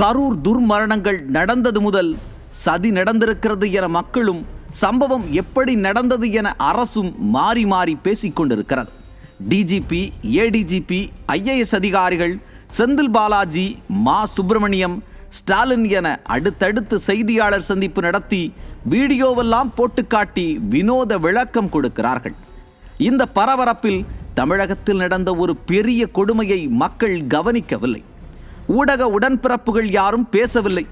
கரூர் துர்மரணங்கள் நடந்தது முதல் சதி நடந்திருக்கிறது என மக்களும், சம்பவம் எப்படி நடந்தது என அரசும் மாறி மாறி பேசிக்கொண்டிருக்கிறது. டிஜிபி, ஏடிஜிபி, ஐஏஎஸ் அதிகாரிகள், செந்தில் பாலாஜி, மா சுப்பிரமணியம், ஸ்டாலின் என அடுத்தடுத்து செய்தியாளர் சந்திப்பு நடத்தி வீடியோவெல்லாம் போட்டு காட்டி வினோத விளக்கம் கொடுக்கிறார்கள். இந்த பரபரப்பில் தமிழகத்தில் நடந்த ஒரு பெரிய கொடுமையை மக்கள் கவனிக்கவில்லை. ஊடக உடன்பிறப்புகள் யாரும் பேசவில்லை.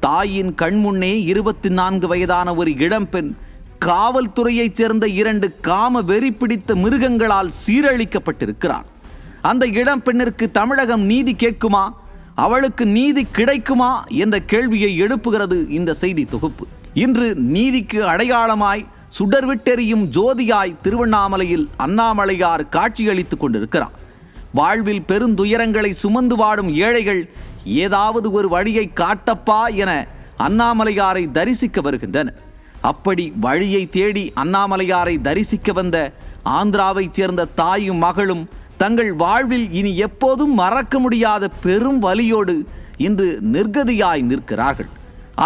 தாயின் கண்முன்னே 24 வயதான ஒரு இளம்பெண் காவல்துறையைச் சேர்ந்த 2 காம வெறி பிடித்த மிருகங்களால் சீரழிக்கப்பட்டிருக்கிறார். அந்த இளம்பெண்ணிற்கு தமிழகம் நீதி கேட்குமா, அவளுக்கு நீதி கிடைக்குமா என்ற கேள்வியை எழுப்புகிறது இந்த செய்தி தொகுப்பு. இன்று நீதிக்கு அடையாளமாய் சுடர்விட்டெறியும் ஜோதியாய் திருவண்ணாமலையில் அண்ணாமலையார் காட்சியளித்துக் கொண்டிருக்கிறார். வாழ்வில் பெருந்துயரங்களை சுமந்து வாடும் ஏழைகள் ஏதாவது ஒரு வழியை காட்டப்பா என அண்ணாமலையாரை தரிசிக்க வருகின்றனர். அப்படி வழியை தேடி அண்ணாமலையாரை தரிசிக்க வந்த ஆந்திராவைச் சேர்ந்த தாயும் மகளும் தங்கள் வாழ்வில் இனி எப்போதும் மறக்க முடியாத பெரும் வலியோடு இன்று நிர்கதியாய் நிற்கிறார்கள்.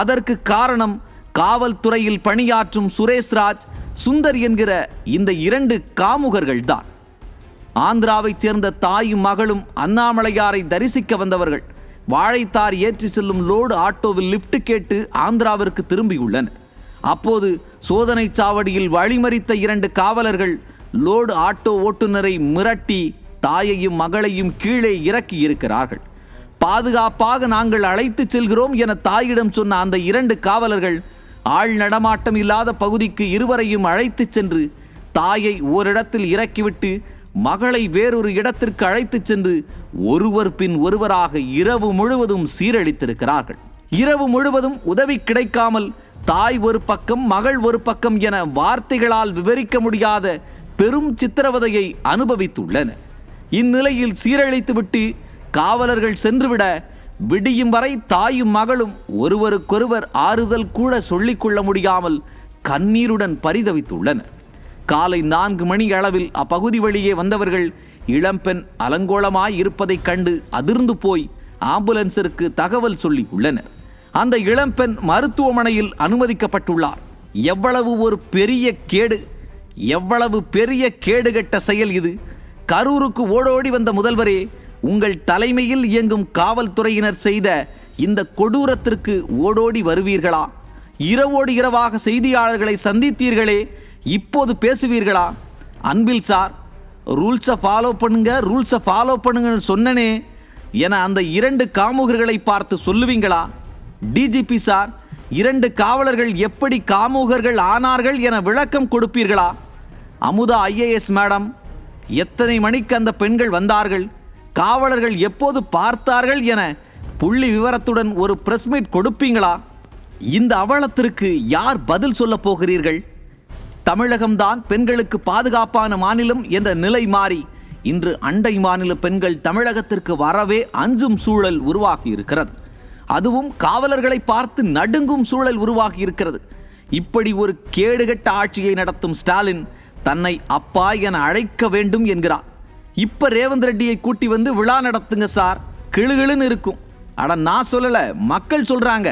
அதற்கு காரணம் காவல்துறையில் பணியாற்றும் சுரேஷ்ராஜ், சுந்தர் என்கிற இந்த 2 காமுகர்கள்தான். ஆந்திராவைச் சேர்ந்த தாயும் மகளும் அண்ணாமலையாரை தரிசிக்க வந்தவர்கள் வாழைத்தார் ஏற்றி செல்லும் லோடு ஆட்டோவில் லிப்ட் கேட்டு ஆந்திராவிற்கு திரும்பியுள்ளனர். அப்போது சோதனை சாவடியில் வழிமறித்த 2 காவலர்கள் லோடு ஆட்டோ ஓட்டுநரை மிரட்டி தாயையும் மகளையும் கீழே இறக்கி இருக்கிறார்கள். பாதுகாப்பாக நாங்கள் அழைத்து செல்கிறோம் என தாயிடம் சொன்ன அந்த 2 காவலர்கள் ஆள் நடமாட்டம் இல்லாத பகுதிக்கு இருவரையும் அழைத்து சென்று தாயை ஓரிடத்தில் இறக்கிவிட்டு மகளை வேறொரு இடத்திற்கு அழைத்து சென்று ஒருவர் பின் ஒருவராக இரவு முழுவதும் சீரழித்திருக்கிறார்கள். இரவு முழுவதும் உதவி கிடைக்காமல் தாய் ஒரு பக்கம், மகள் ஒரு பக்கம் என வார்த்தைகளால் விவரிக்க முடியாத பெரும் சித்திரவதையை அனுபவித்துள்ளனர். இந்நிலையில் சீரழித்துவிட்டு காவலர்கள் சென்றுவிட விடியும் வரை தாயும் மகளும் ஒருவருக்கொருவர் ஆறுதல் கூட சொல்லிக்கொள்ள முடியாமல் கண்ணீருடன் பரிதவித்துள்ளனர். காலை 4 மணி அளவில் அப்பகுதி வழியே வந்தவர்கள் இளம்பெண் அலங்கோலமாய் இருப்பதைக் கண்டு அதிர்ந்து போய் ஆம்புலன்ஸிற்கு தகவல் சொல்லி உள்ளனர். அந்த இளம்பெண் மருத்துவமனையில் அனுமதிக்கப்பட்டுள்ளார். எவ்வளவு ஒரு பெரிய கேடு, எவ்வளவு பெரிய கேடுகட்ட செயல் இது! கரூருக்கு ஓடோடி வந்த முதல்வரே, உங்கள் தலைமையில் இயங்கும் காவல்துறையினர் செய்த இந்த கொடூரத்திற்கு ஓடோடி வருவீர்களா? இரவோடு இரவாக செய்தியாளர்களை சந்தித்தீர்களே, இப்போது பேசுவீர்களா? அன்பில் சார், ரூல்ஸை ஃபாலோ பண்ணுங்கன்னு சொன்னனே என அந்த 2 காமுகர்களை பார்த்து சொல்லுவீங்களா? டிஜிபி சார், 2 காவலர்கள் எப்படி காமுகர்கள் ஆனார்கள் என விளக்கம் கொடுப்பீர்களா? அமுதா ஐஏஎஸ் மேடம், எத்தனை மணிக்கு அந்த பெண்கள் வந்தார்கள், காவலர்கள் எப்போது பார்த்தார்கள் என புள்ளி விவரத்துடன் ஒரு பிரஸ் மீட் கொடுப்பீங்களா? இந்த அவலத்திற்கு யார் பதில் சொல்ல போகிறீர்கள்? தமிழகம்தான் பெண்களுக்கு பாதுகாப்பான மாநிலம் என்ற நிலை மாறி இன்று அண்டை மாநில பெண்கள் தமிழகத்திற்கு வரவே அஞ்சும் சூழல் உருவாகி இருக்கிறது. அதுவும் காவலர்களை பார்த்து நடுங்கும் சூழல் உருவாகி இருக்கிறது. இப்படி ஒரு கேடுகட்ட ஆட்சியை நடத்தும் ஸ்டாலின் தன்னை அப்பா என அழைக்க வேண்டும் என்கிறார். இப்ப ரேவந்த் ரெட்டியை கூட்டி வந்து விழா நடத்துங்க சார், கிளுகிளுன்னு இருக்கும். அட நான் சொல்லல, மக்கள் சொல்றாங்க.